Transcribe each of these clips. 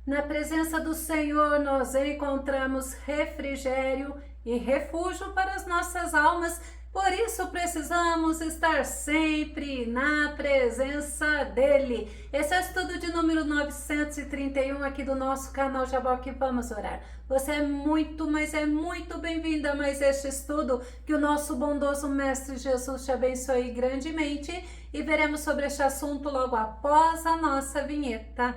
Na presença do Senhor nós encontramos refrigério e refúgio para as nossas almas. Por isso precisamos estar sempre na presença dEle. Esse é o estudo de número 931 aqui do nosso canal Jaboque. Vamos orar. Você é muito, mas é muito bem-vindo a mais este estudo. Que o nosso bondoso Mestre Jesus te abençoe grandemente. E veremos sobre este assunto logo após a nossa vinheta.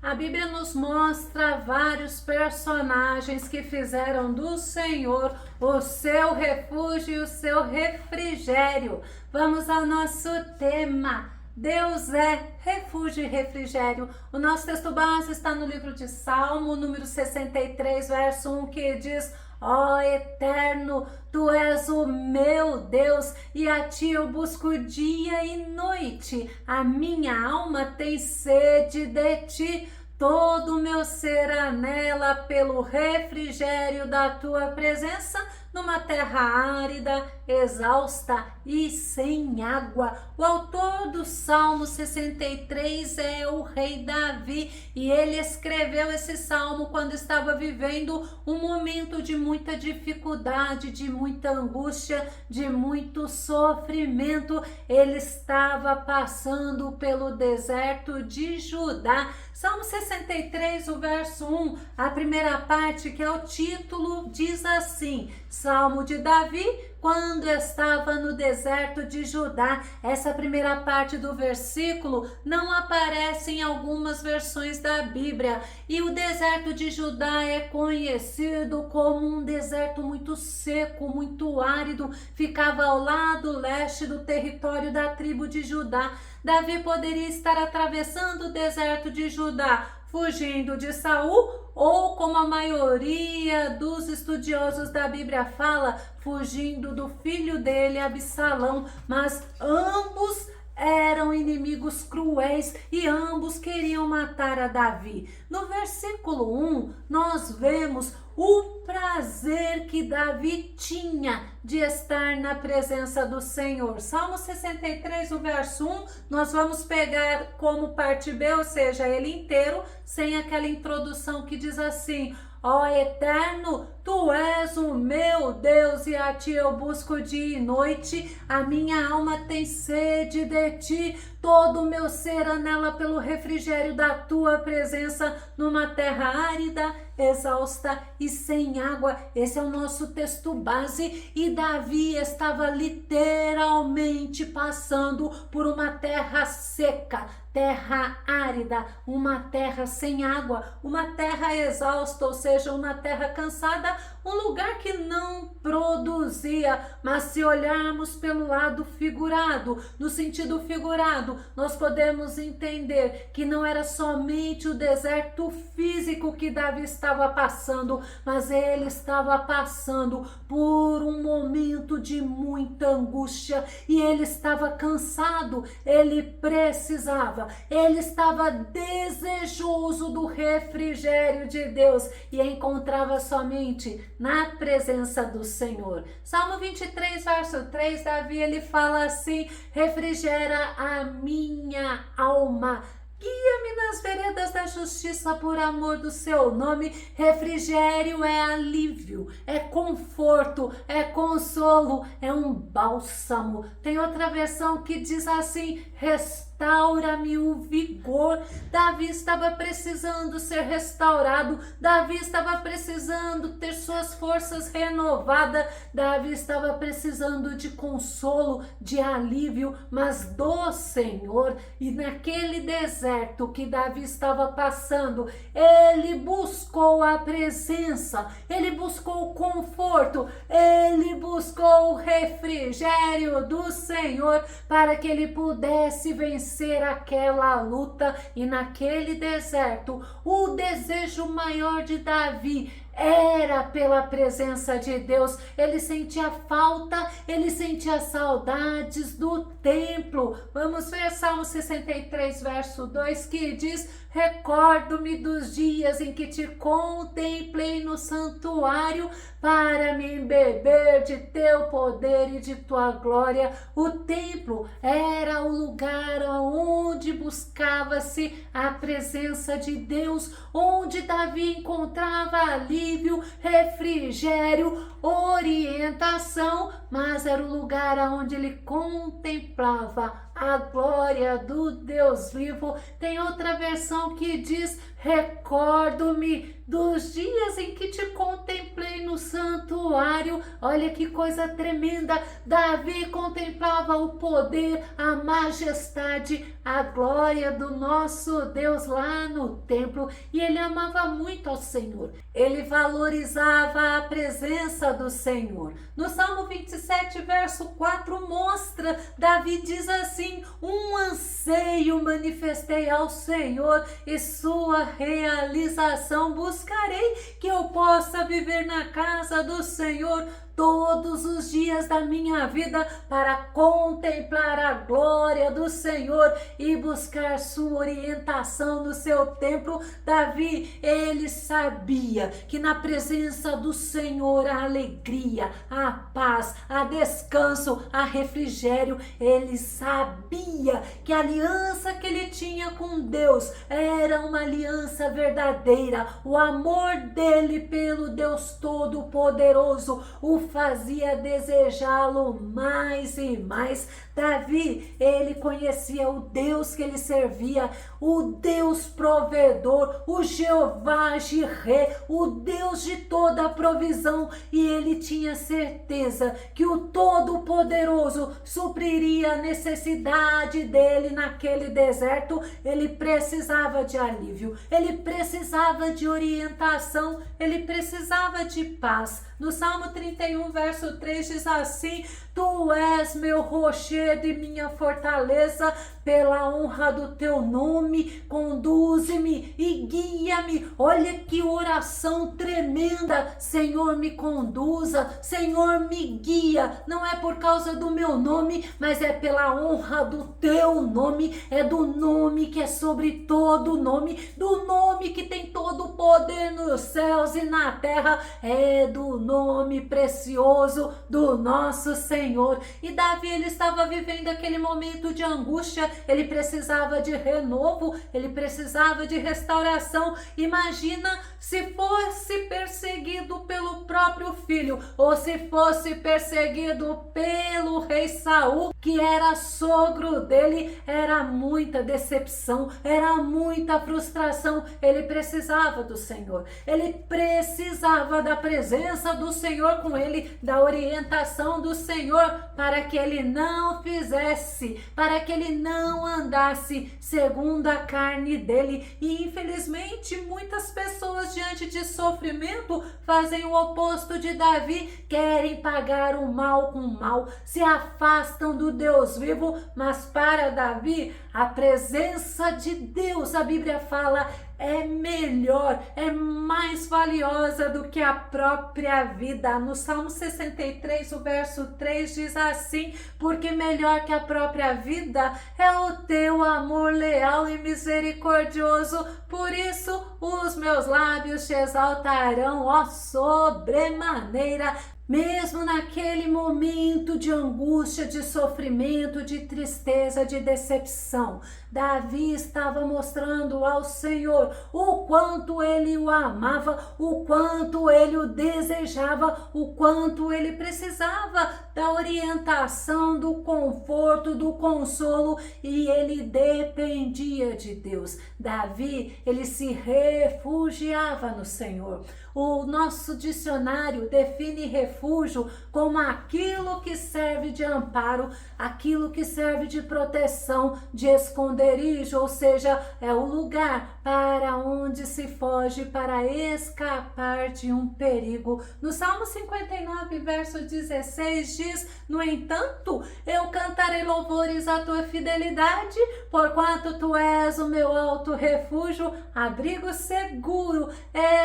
A Bíblia nos mostra vários personagens que fizeram do Senhor o seu refúgio e o seu refrigério. Vamos ao nosso tema. Deus é refúgio e refrigério. O nosso texto base está no livro de Salmo, número 63, verso 1, que diz: Ó Eterno, Tu és o meu Deus, e a Ti eu busco dia e noite. A minha alma tem sede de Ti. Todo o meu ser anela pelo refrigério da Tua presença, numa terra árida, exausta e sem água. O autor do Salmo 63 é o rei Davi, e ele escreveu esse salmo quando estava vivendo um momento de muita dificuldade, de muita angústia, de muito sofrimento. Ele estava passando pelo deserto de Judá. Salmo 63, o verso 1, a primeira parte, que é o título, diz assim: Salmo de Davi, quando estava no deserto de Judá. Essa primeira parte do versículo não aparece em algumas versões da Bíblia. E o deserto de Judá é conhecido como um deserto muito seco, muito árido. Ficava ao lado leste do território da tribo de Judá. Davi poderia estar atravessando o deserto de Judá, fugindo de Saul, ou, como a maioria dos estudiosos da Bíblia fala, fugindo do filho dele, Absalão. Mas ambos eram inimigos cruéis e ambos queriam matar a Davi. No versículo 1, nós vemos o prazer que Davi tinha de estar na presença do Senhor. Salmo 63, o verso 1, nós vamos pegar como parte B, ou seja, ele inteiro, sem aquela introdução que diz assim: Ó Eterno, Tu és o meu Deus, e a Ti eu busco dia e noite. A minha alma tem sede de Ti, todo o meu ser anela pelo refrigério da Tua presença, numa terra árida, exausta e sem água. Esse é o nosso texto base, e Davi estava literalmente passando por uma terra seca, terra árida, uma terra sem água, uma terra exausta, ou seja, uma terra cansada, um lugar que não produzia. Mas se olharmos pelo lado figurado, no sentido figurado, nós podemos entender que não era somente o deserto físico que Davi estava passando, mas ele estava passando por um momento de muita angústia, e ele estava cansado, ele precisava, ele estava desejoso do refrigério de Deus, e encontrava somente na presença do Senhor. Salmo 23, verso 3, Davi, ele fala assim: refrigera a minha alma, guia-me nas veredas da justiça por amor do seu nome. Refrigério é alívio, é conforto, é consolo, é um bálsamo. Tem outra versão que diz assim: restaura-me o vigor. Davi estava precisando ser restaurado, Davi estava precisando ter suas forças renovadas, Davi estava precisando de consolo, de alívio, mas do Senhor. E naquele deserto que Davi estava passando, ele buscou a presença, ele buscou o conforto, ele buscou o refrigério do Senhor, para que ele pudesse vencer aquela luta. E naquele deserto, o desejo maior de Davi era pela presença de Deus. Ele sentia falta, ele sentia saudades do templo. Vamos ver Salmo 63, verso 2, que diz: recordo-me dos dias em que te contemplei no santuário, para me embeber de teu poder e de tua glória. O templo era o lugar onde buscava-se a presença de Deus, onde Davi encontrava alívio, refrigério, orientação, mas era o lugar onde ele contemplava a glória do Deus vivo. Tem outra versão que diz: recordo-me dos dias em que te contemplei no santuário. Olha que coisa tremenda. Davi contemplava o poder, a majestade, a glória do nosso Deus lá no templo, e ele amava muito ao Senhor. Ele valorizava a presença do Senhor. No Salmo 27, verso 4, mostra, Davi diz assim: um anseio manifestei ao Senhor e sua realização buscarei, que eu possa viver na casa do Senhor todos os dias da minha vida, para contemplar a glória do Senhor e buscar sua orientação no seu templo. Davi, ele sabia que na presença do Senhor há alegria, há paz, há descanso, há refrigério. Ele sabia que a aliança que ele tinha com Deus era uma aliança verdadeira. O amor dele pelo Deus Todo-Poderoso o fazia desejá-lo mais e mais. Davi, ele conhecia o Deus que ele servia, o Deus provedor, o Jeová Jireh, o Deus de toda a provisão, e ele tinha certeza que o Todo-Poderoso supriria a necessidade dele naquele deserto. Ele precisava de alívio, ele precisava de orientação, ele precisava de paz. No Salmo 31, verso 3 diz assim: tu és meu rochedo e minha fortaleza, pela honra do teu nome, conduze-me e guia-me. Olha que oração tremenda. Senhor, me conduza, Senhor, me guia. Não é por causa do meu nome, mas é pela honra do teu nome, é do nome que é sobre todo nome, do nome que tem todo o poder nos céus e na terra, é do nome precioso do nosso Senhor. E Davi, ele estava vivendo aquele momento de angústia, ele precisava de renovo, ele precisava de restauração. Imagina se fosse perseguido pelo próprio filho, ou se fosse perseguido pelo rei Saul, que era sogro dele. Era muita decepção, era muita frustração. Ele precisava do Senhor, ele precisava da presença do Senhor com ele, da orientação do Senhor, para que ele não fizesse, para que ele não andasse segundo a carne dele. E infelizmente muitas pessoas diante de sofrimento fazem o oposto de Davi, querem pagar o mal com o mal, se afastam do Deus vivo. Mas para Davi, a presença de Deus, a Bíblia fala, é melhor, é mais valiosa do que a própria vida. No Salmo 63, o verso 3 diz assim: porque melhor que a própria vida é o teu amor leal e misericordioso, por isso os meus lábios te exaltarão, ó sobremaneira. Mesmo naquele momento de angústia, de sofrimento, de tristeza, de decepção, Davi estava mostrando ao Senhor o quanto ele o amava, o quanto ele o desejava, o quanto ele precisava da orientação, do conforto, do consolo, e ele dependia de Deus. Davi, ele se refugiava no Senhor. O nosso dicionário define refúgio como aquilo que serve de amparo, aquilo que serve de proteção, de esconderijo, ou seja, é o lugar para onde se foge para escapar de um perigo. No Salmo 59, verso 16 diz: no entanto, eu cantarei louvores à tua fidelidade, porquanto tu és o meu alto refúgio, abrigo seguro,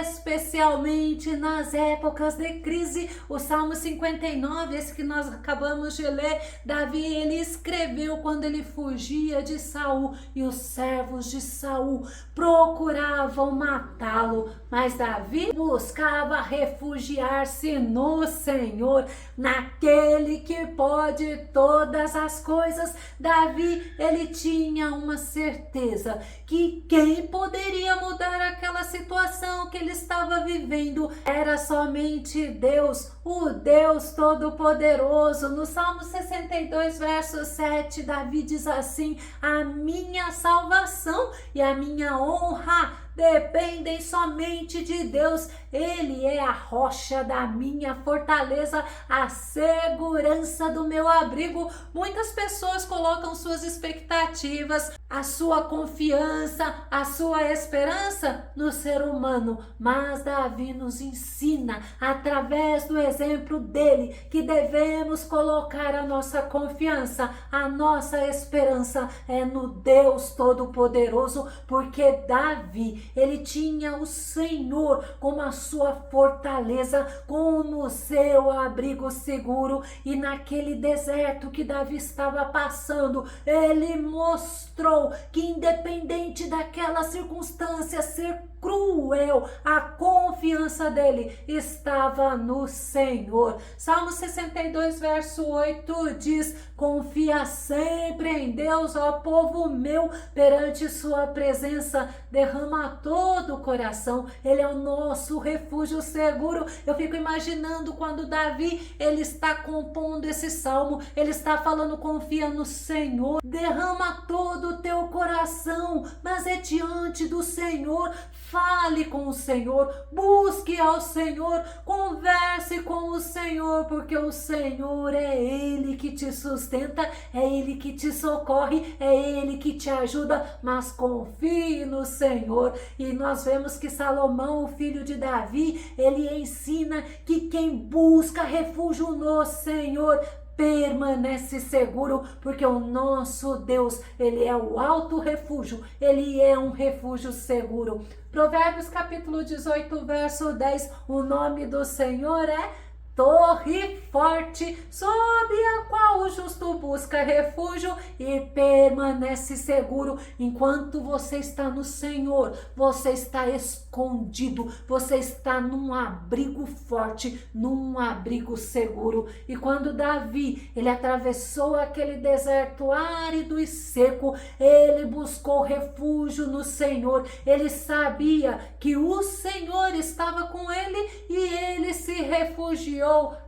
especialmente principalmente nas épocas de crise. O Salmo 59, esse que nós acabamos de ler, Davi, ele escreveu quando ele fugia de Saul e os servos de Saul procuravam matá-lo, mas Davi buscava refugiar-se no Senhor, naquele que pode todas as coisas. Davi, ele tinha uma certeza que quem poderia mudar aquela situação que ele estava vivendo era somente Deus, o Deus Todo-Poderoso. No Salmo 62, verso 7, Davi diz assim: a minha salvação e a minha honra dependem somente de Deus. Ele é a rocha da minha fortaleza, a segurança do meu abrigo. Muitas pessoas colocam suas expectativas, a sua confiança, a sua esperança no ser humano, mas Davi nos ensina, através do exemplo dele, que devemos colocar a nossa confiança, a nossa esperança é no Deus Todo-Poderoso, porque Davi, ele tinha o Senhor como a sua fortaleza, como o seu abrigo seguro. E naquele deserto que Davi estava passando, ele mostrou que independente daquela circunstância ser cruel, a confiança dele estava no Senhor. Salmo 62, verso 8 diz: confia sempre em Deus, ó povo meu, perante sua presença derrama todo o coração. Ele é o nosso refúgio seguro. Eu fico imaginando quando Davi, ele está compondo esse salmo, ele está falando: confia no Senhor, derrama todo o teu coração, mas é diante do Senhor. Fale com o Senhor, busque ao Senhor, converse com o Senhor, porque o Senhor é Ele que te sustenta, é Ele que te socorre, é Ele que te ajuda, mas confie no Senhor. E nós vemos que Salomão, o filho de Davi, ele ensina que quem busca refúgio no Senhor permanece seguro, porque o nosso Deus, ele é o alto refúgio, ele é um refúgio seguro. Provérbios capítulo 18, verso 10, o nome do Senhor é torre forte, sob a qual o justo busca refúgio e permanece seguro. Enquanto você está no Senhor, você está escondido, você está num abrigo forte, num abrigo seguro. E quando Davi, ele atravessou aquele deserto árido e seco, ele buscou refúgio no Senhor. Ele sabia que o Senhor estava com ele e ele se refugiou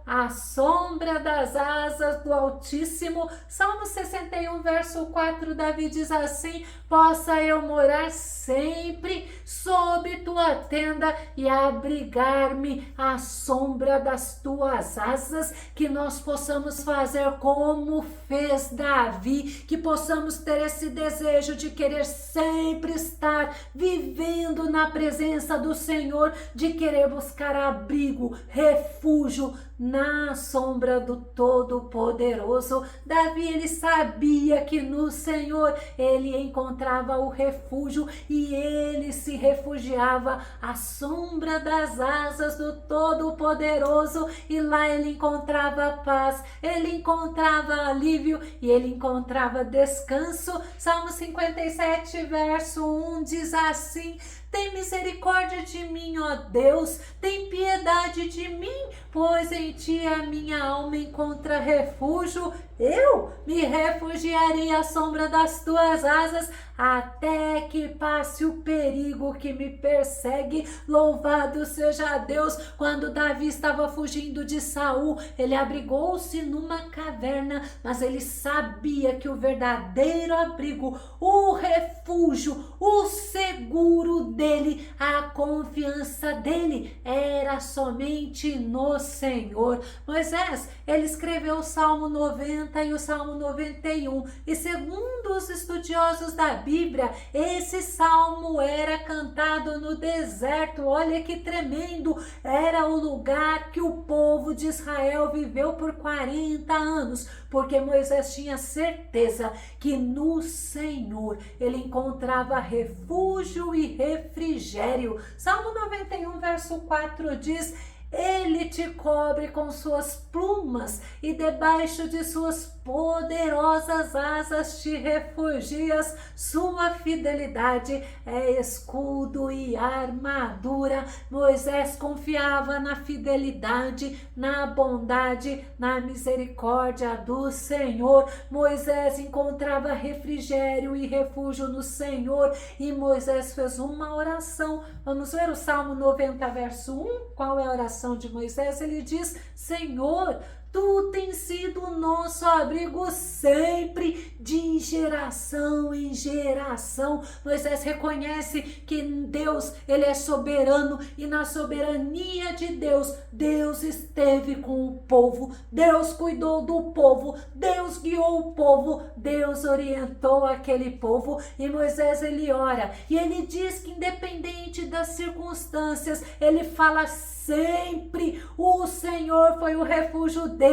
à sombra das asas do Altíssimo. Salmo 61, verso 4, Davi diz assim: possa eu morar sempre sob tua tenda e abrigar-me à sombra das tuas asas. Que nós possamos fazer como fez Davi, que possamos ter esse desejo de querer sempre estar vivendo na presença do Senhor, de querer buscar abrigo, refúgio na sombra do Todo-Poderoso. Davi, ele sabia que no Senhor ele encontrava o refúgio e ele se refugiava à sombra das asas do Todo-Poderoso, e lá ele encontrava paz, ele encontrava alívio e ele encontrava descanso. Salmo 57, verso 1 diz assim: tem misericórdia de mim, ó Deus, tem piedade de mim, pois em ti a minha alma encontra refúgio. Eu me refugiarei à sombra das tuas asas, até que passe o perigo que me persegue. Louvado seja Deus! Quando Davi estava fugindo de Saul, ele abrigou-se numa caverna, mas ele sabia que o verdadeiro abrigo, o refúgio, o seguro dele, a confiança dele era somente no Senhor. Moisés, ele escreveu o Salmo 90, 90 e o Salmo 91. E segundo os estudiosos da Bíblia, esse salmo era cantado no deserto. Olha que tremendo! Era o lugar que o povo de Israel viveu por 40 anos, porque Moisés tinha certeza que no Senhor ele encontrava refúgio e refrigério. Salmo 91, verso 4 diz: Ele te cobre com suas plumas e debaixo de suas poderosas asas te refugias. Sua fidelidade é escudo e armadura. Moisés confiava na fidelidade, na bondade, na misericórdia do Senhor. Moisés encontrava refrigério e refúgio no Senhor, e Moisés fez uma oração. Vamos ver o Salmo 90, verso 1. Qual é a oração de Moisés? Ele diz: Senhor, Tu tens sido o nosso abrigo sempre, de geração em geração. Moisés reconhece que Deus, ele é soberano, e na soberania de Deus, Deus esteve com o povo, Deus cuidou do povo, Deus guiou o povo, Deus orientou aquele povo. E Moisés, ele ora, e ele diz que independente das circunstâncias, ele fala sempre: o Senhor foi o refúgio dele,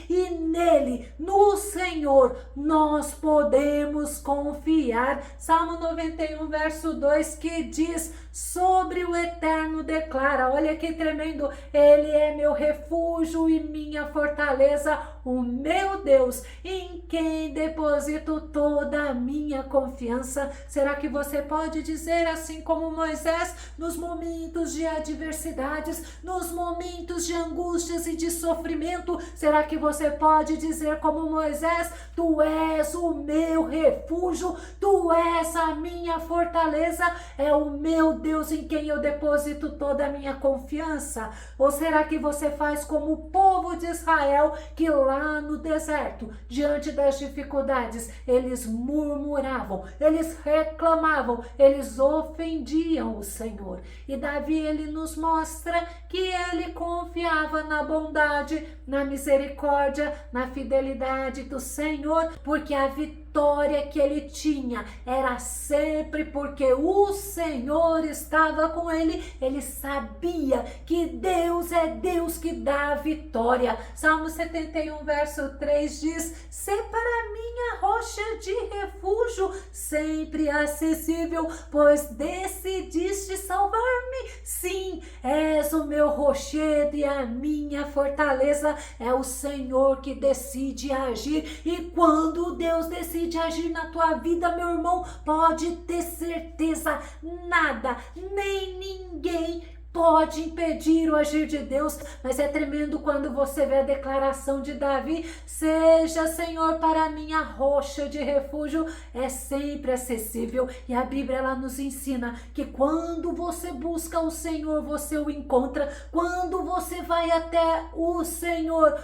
e nele, no Senhor, nós podemos confiar. Salmo 91, verso 2, que diz: sobre o Eterno declara, olha que tremendo, Ele é meu refúgio e minha fortaleza, o meu Deus, em quem deposito toda a minha confiança. Será que você pode dizer assim como Moisés, nos momentos de adversidades, nos momentos de angústias e de sofrimento? Será que você pode dizer como Moisés: Tu és o meu refúgio, Tu és a minha fortaleza, é o meu Deus em quem eu deposito toda a minha confiança? Ou será que você faz como o povo de Israel, que lá no deserto, diante das dificuldades, eles murmuravam, eles reclamavam, eles ofendiam o Senhor? E Davi, ele nos mostra que ele confiava na bondade, na misericórdia, na fidelidade do Senhor, porque a vitória que ele tinha era sempre porque o Senhor estava com ele. Ele sabia que Deus é Deus que dá a vitória. Salmo 71, verso 3 diz: "Se para mim a rocha de refúgio, sempre acessível, pois decidiste salvar-me. Sim, és o meu rochedo e a minha fortaleza." É o Senhor que decide agir, e quando Deus decide agir na tua vida, meu irmão, pode ter certeza, nada, nem ninguém pode impedir o agir de Deus. Mas é tremendo quando você vê a declaração de Davi: "Seja, Senhor, para mim a rocha de refúgio", é sempre acessível. E a Bíblia, ela nos ensina que quando você busca o Senhor, você o encontra. Quando você vai até o Senhor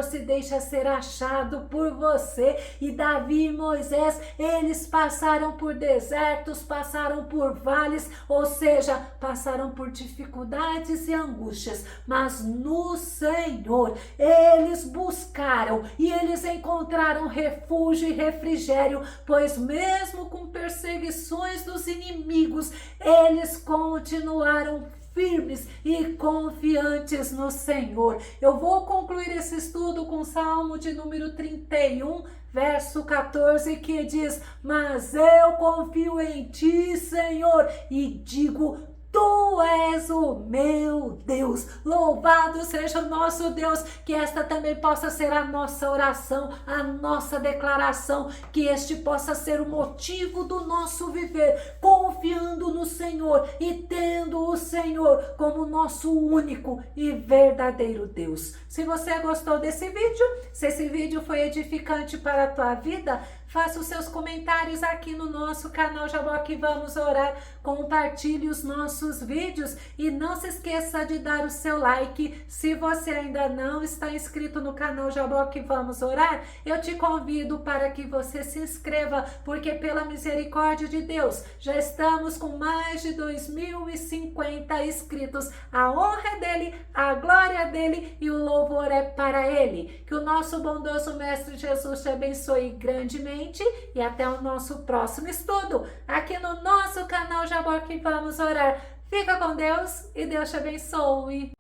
se deixa ser achado por você. E Davi e Moisés, eles passaram por desertos, passaram por vales, ou seja, passaram por dificuldades e angústias, mas no Senhor eles buscaram e eles encontraram refúgio e refrigério, pois mesmo com perseguições dos inimigos, eles continuaram firmes e confiantes no Senhor. Eu vou concluir esse estudo com o Salmo de número 31, verso 14, que diz: "Mas eu confio em ti, Senhor, e digo: Tu és o meu Deus." Louvado seja o nosso Deus. Que esta também possa ser a nossa oração, a nossa declaração, que este possa ser o motivo do nosso viver, confiando no Senhor e tendo o Senhor como nosso único e verdadeiro Deus. Se você gostou desse vídeo, se esse vídeo foi edificante para a tua vida, faça os seus comentários aqui no nosso canal Jaboque Vamos Orar, compartilhe os nossos vídeos e não se esqueça de dar o seu like. Se você ainda não está inscrito no canal Jaboque Vamos Orar, eu te convido para que você se inscreva, porque pela misericórdia de Deus, já estamos com mais de 2050 inscritos. A honra é dele, a glória é dele e o louvor é para ele. Que o nosso bondoso Mestre Jesus te abençoe grandemente e até o nosso próximo estudo, aqui no nosso canal Jaboque Vamos Orar. Fica com Deus e Deus te abençoe.